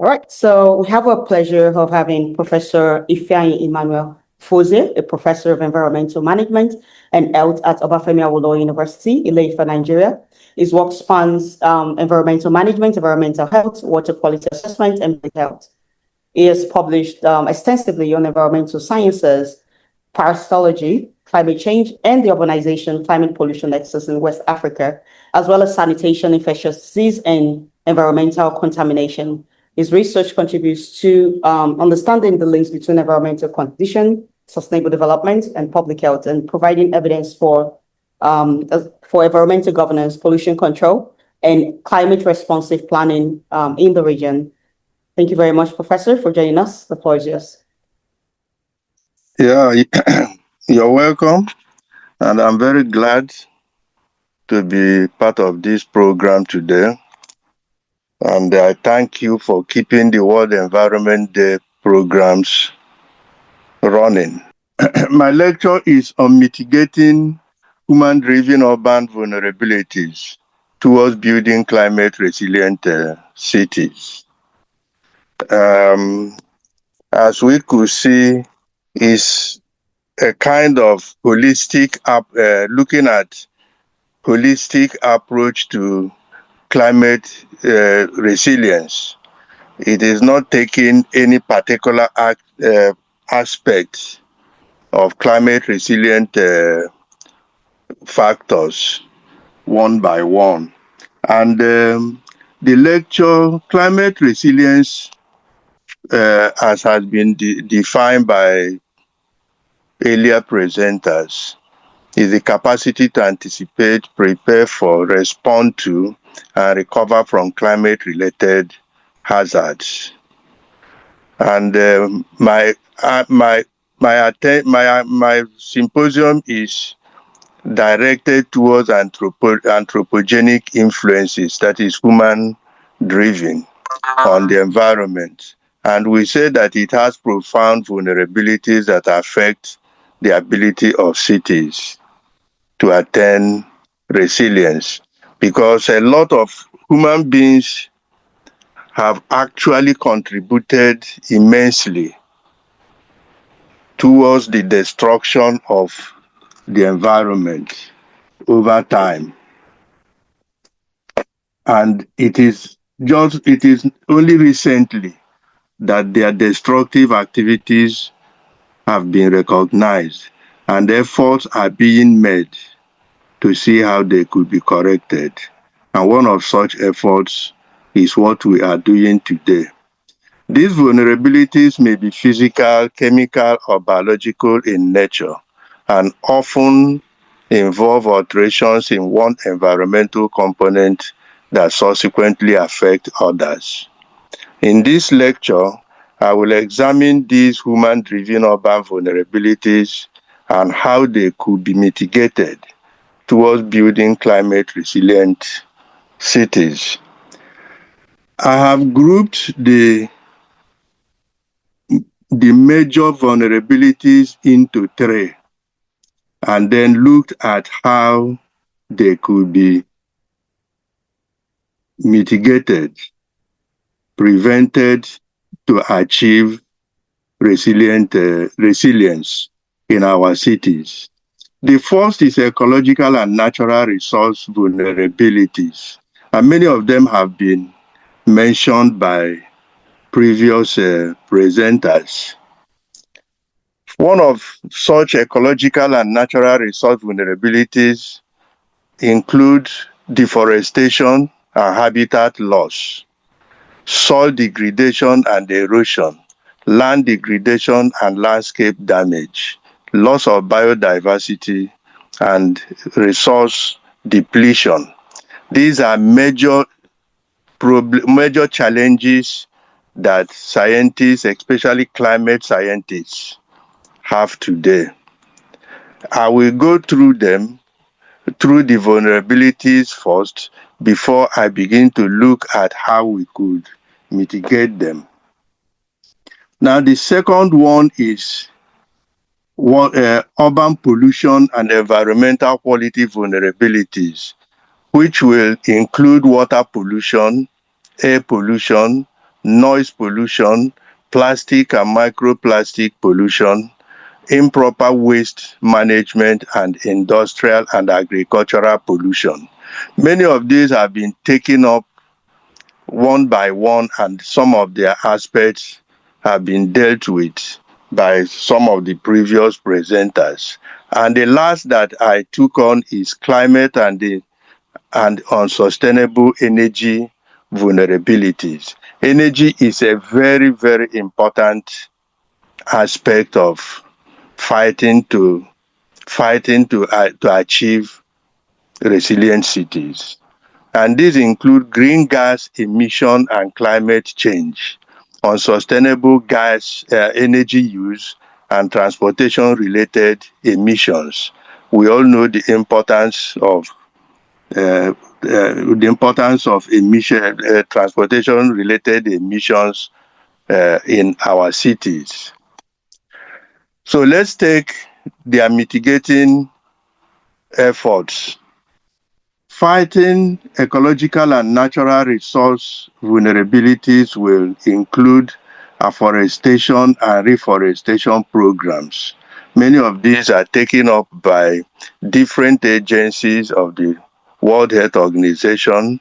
right, so we have a pleasure of having Professor Ifeanyi Emmanuel Ofoezie, a professor of environmental management and health at Obafemi Awolowo University, Ile-Ife, Nigeria. His work spans environmental management, environmental health, water quality assessment, and public health. He has published extensively on environmental sciences, parasitology, climate change, and the urbanization, climate pollution nexus in West Africa, as well as sanitation, infectious disease, and environmental contamination. His research contributes to understanding the links between environmental condition, sustainable development, and public health, and providing evidence for environmental governance, pollution control, and climate responsive planning in the region. Thank you very much, Professor, for joining us. The floor is yours. Yeah, you're welcome. And I'm very glad to be part of this program today. And I thank you for keeping the World Environment Day programs running. My lecture is on mitigating human-driven urban vulnerabilities towards building climate-resilient cities. As we could see, is a kind of holistic looking at holistic approach to climate resilience. It is not taking any particular aspect of climate resilient factors one by one. And the lecture, climate resilience, as has been defined by earlier presenters, is the capacity to anticipate, prepare for, respond to, and recover from climate-related hazards. And my symposium is directed towards anthropogenic influences, that is human-driven, on the environment. And we say that it has profound vulnerabilities that affect the ability of cities to attain resilience, because a lot of human beings have actually contributed immensely towards the destruction of the environment over time. And it is only recently that their destructive activities have been recognized, and efforts are being made to see how they could be corrected. And one of such efforts is what we are doing today. These vulnerabilities may be physical, chemical, or biological in nature, and often involve alterations in one environmental component that subsequently affect others. In this lecture, I will examine these human-driven urban vulnerabilities and how they could be mitigated towards building climate-resilient cities. I have grouped the major vulnerabilities into three, and then looked at how they could be mitigated, prevented to achieve resilience in our cities. The first is ecological and natural resource vulnerabilities, and many of them have been mentioned by previous presenters. One of such ecological and natural resource vulnerabilities include deforestation and habitat loss, soil degradation and erosion, land degradation and landscape damage, loss of biodiversity, and resource depletion. These are major challenges that scientists, especially climate scientists, have today. I will go through them, through the vulnerabilities first, before I begin to look at how we could mitigate them. Now, the second one is urban pollution and environmental quality vulnerabilities, which will include water pollution, air pollution, noise pollution, plastic and microplastic pollution, improper waste management, and industrial and agricultural pollution. Many of these have been taken up one by one, and some of their aspects have been dealt with by some of the previous presenters. And the last that I took on is climate and unsustainable energy vulnerabilities. Energy is a very, very important aspect of fighting to achieve resilient cities. And these include green gas emission and climate change, unsustainable gas energy use, and transportation related emissions. We all know the importance of transportation related emissions in our cities. So let's take their mitigating efforts. Fighting ecological and natural resource vulnerabilities will include afforestation and reforestation programs. Many of these are taken up by different agencies of the World Health Organization,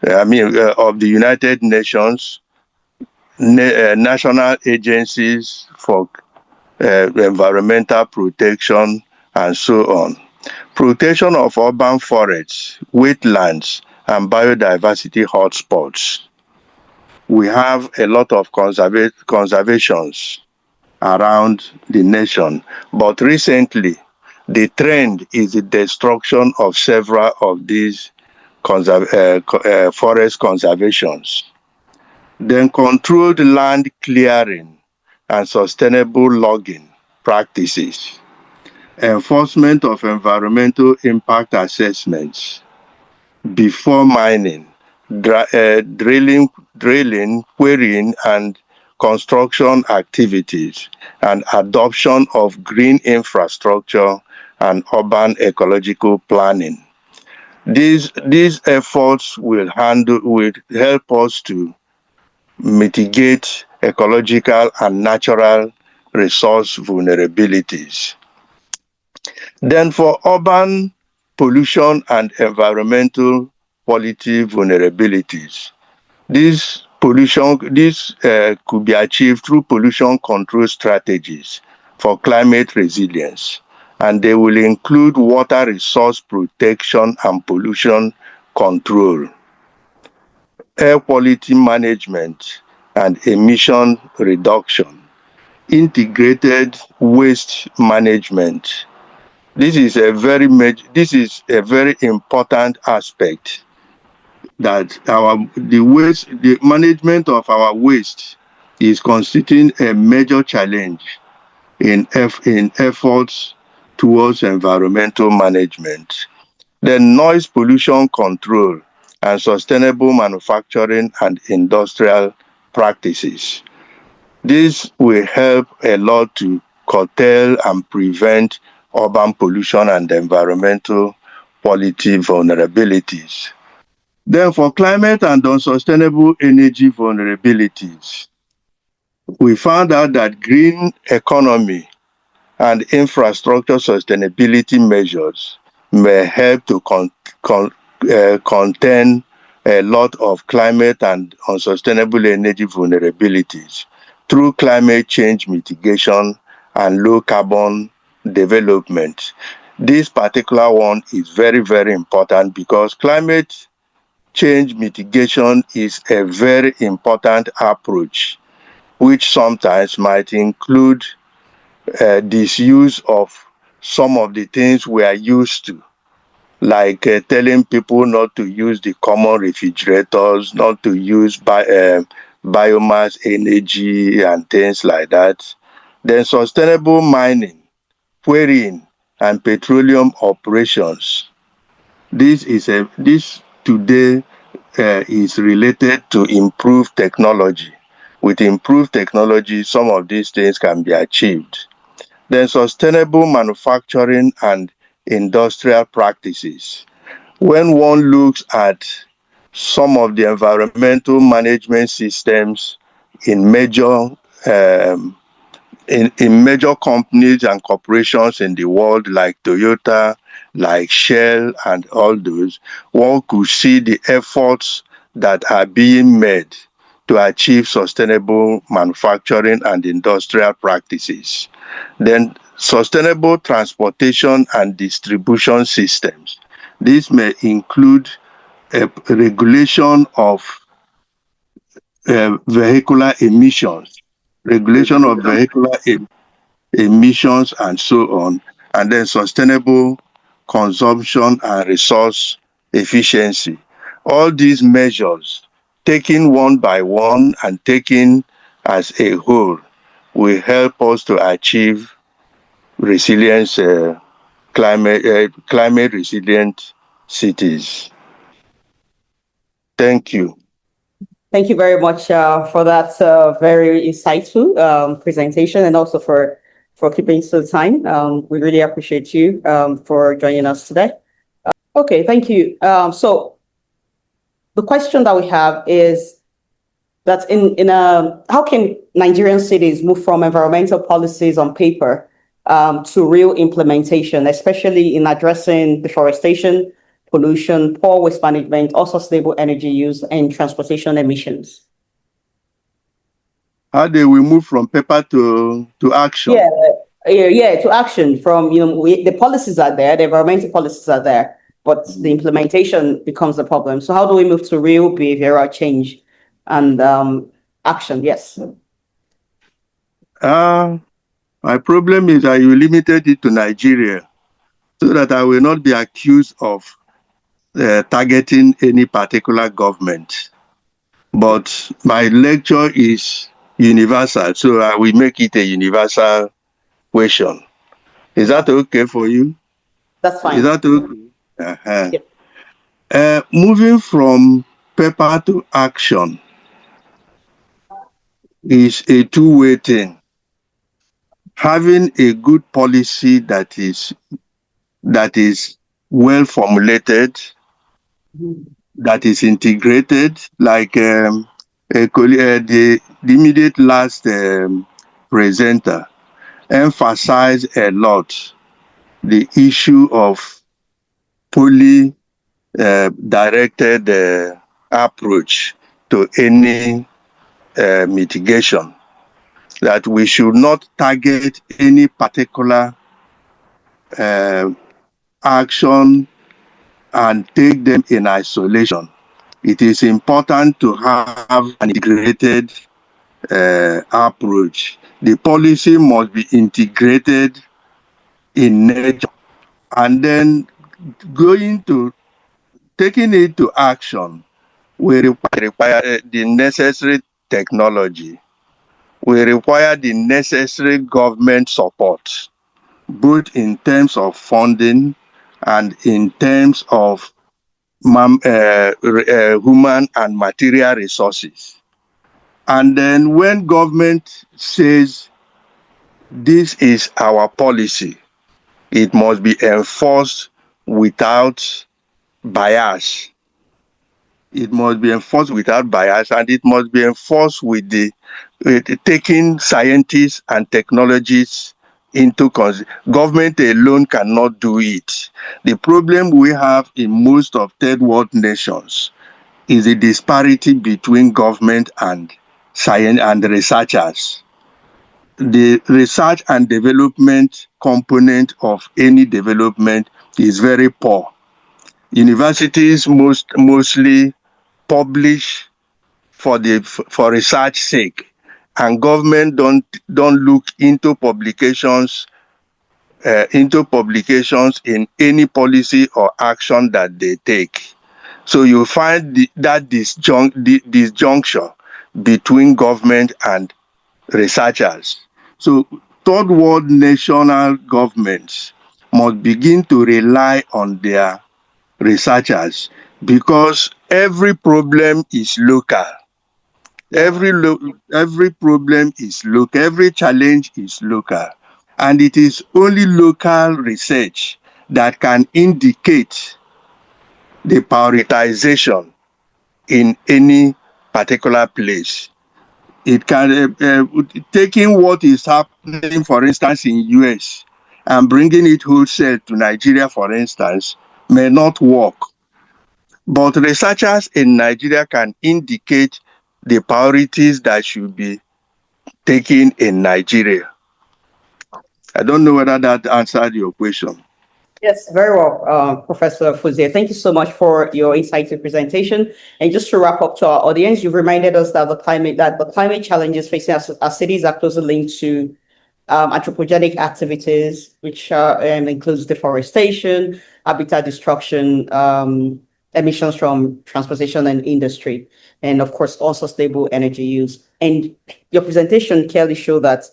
of the United Nations, national agencies for environmental protection, and so on. Protection of urban forests, wetlands, and biodiversity hotspots. We have a lot of conservations around the nation, but recently the trend is the destruction of several of these forest conservations. Then controlled land clearing and sustainable logging practices. Enforcement of environmental impact assessments before mining, drilling, quarrying, and construction activities, and adoption of green infrastructure and urban ecological planning. These efforts will help us to mitigate ecological and natural resource vulnerabilities. Then for urban pollution and environmental quality vulnerabilities, this could be achieved through pollution control strategies for climate resilience, and they will include water resource protection and pollution control, air quality management and emission reduction, integrated waste management. This is a very important aspect that the management of our waste is constituting a major challenge in efforts towards environmental management. Then noise pollution control and sustainable manufacturing and industrial practices. This will help a lot to curtail and prevent urban pollution and environmental quality vulnerabilities. Then for climate and unsustainable energy vulnerabilities, we found out that green economy and infrastructure sustainability measures may help to contain a lot of climate and unsustainable energy vulnerabilities through climate change mitigation and low carbon development. This particular one is very, very important because climate change mitigation is a very important approach, which sometimes might include disuse of some of the things we are used to, like telling people not to use the common refrigerators, not to use biomass energy and things like that. Then sustainable mining, quarrying, and petroleum operations. This today is related to improved technology. With improved technology, some of these things can be achieved. Then sustainable manufacturing and industrial practices. When one looks at some of the environmental management systems in major in major companies and corporations in the world, like Toyota, like Shell, and all those, one could see the efforts that are being made to achieve sustainable manufacturing and industrial practices. Then sustainable transportation and distribution systems. This may include a regulation of vehicular emissions, regulation of vehicular emissions, and so on, and then sustainable consumption and resource efficiency. All these measures, taken one by one and taken as a whole, will help us to achieve resilience, climate resilient cities. Thank you. Thank you very much for that very insightful presentation, and also for keeping to the time. We really appreciate you for joining us today. Okay, thank you. So the question that we have is that how can Nigerian cities move from environmental policies on paper to real implementation, especially in addressing deforestation, pollution, poor waste management, also stable energy use, and transportation emissions? How do we move from paper to action? Yeah, to action. From the policies are there, the environmental policies are there, but the implementation becomes the problem. So how do we move to real behavioral change and action? Yes. My problem is that you limited it to Nigeria, so that I will not be accused of targeting any particular government. But my lecture is universal, so I will make it a universal question. Is that okay for you? That's fine. Is that okay? Yep. Moving from paper to action is a two-way thing. Having a good policy that is well formulated, that is integrated, like the immediate last presenter emphasized a lot the issue of fully directed approach to any mitigation, that we should not target any particular action and take them in isolation. It is important to have an integrated approach. The policy must be integrated in nature, and then taking it to action will require the necessary technology, will require the necessary government support, both in terms of funding and in terms of human and material resources. And then when government says this is our policy, it must be enforced without bias. It must be enforced without bias, and it must be enforced with taking scientists and technologies into consideration. Government alone cannot do it. The problem we have in most of third world nations is the disparity between government and science and researchers. The research and development component of any development is very poor. Universities mostly publish for research sake, and government don't look into publications in any policy or action that they take. So you find that disjuncture between government and researchers. So third world national governments must begin to rely on their researchers, because every problem is local. Every problem is local, every challenge is local. And it is only local research that can indicate the prioritization in any particular place. It can taking what is happening, for instance, in US and bringing it wholesale to Nigeria, for instance, may not work. But researchers in Nigeria can indicate the priorities that should be taken in Nigeria. I don't know whether that answered your question. Yes, very well, Professor Ofoezie. Thank you so much for your insightful presentation. And just to wrap up to our audience, you've reminded us that the climate challenges facing our cities are closely linked to anthropogenic activities, which includes deforestation, habitat destruction, emissions from transportation and industry, and of course, also stable energy use. And your presentation clearly showed that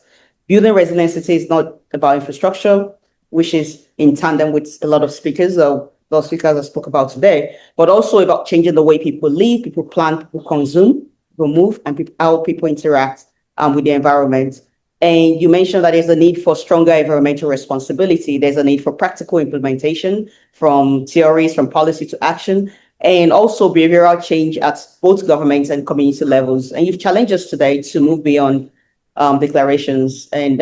building resilient cities is not about infrastructure, which is in tandem with a lot of speakers, those speakers I spoke about today, but also about changing the way people live, people plan, people consume, people move, and how people interact with the environment. And you mentioned that there's a need for stronger environmental responsibility. There's a need for practical implementation from theories, from policy to action, and also behavioral change at both government and community levels. And you've challenged us today to move beyond declarations and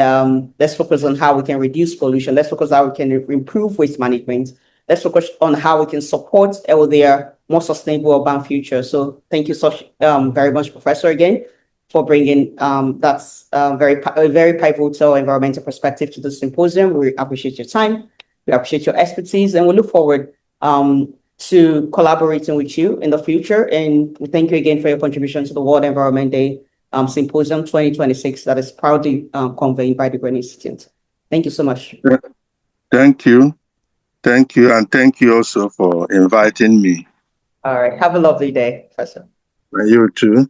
let's focus on how we can reduce pollution. Let's focus on how we can improve waste management. Let's focus on how we can support healthier, more sustainable urban future. So thank you so very much, Professor, again, for bringing that's a very pivotal environmental perspective to the symposium. We appreciate your time. We appreciate your expertise, and we look forward to collaborating with you in the future. And we thank you again for your contribution to the World Environment Day Symposium 2026 that is proudly convened by the Green Institute. Thank you so much. Thank you. Thank you. And thank you also for inviting me. All right. Have a lovely day, Professor. And you too.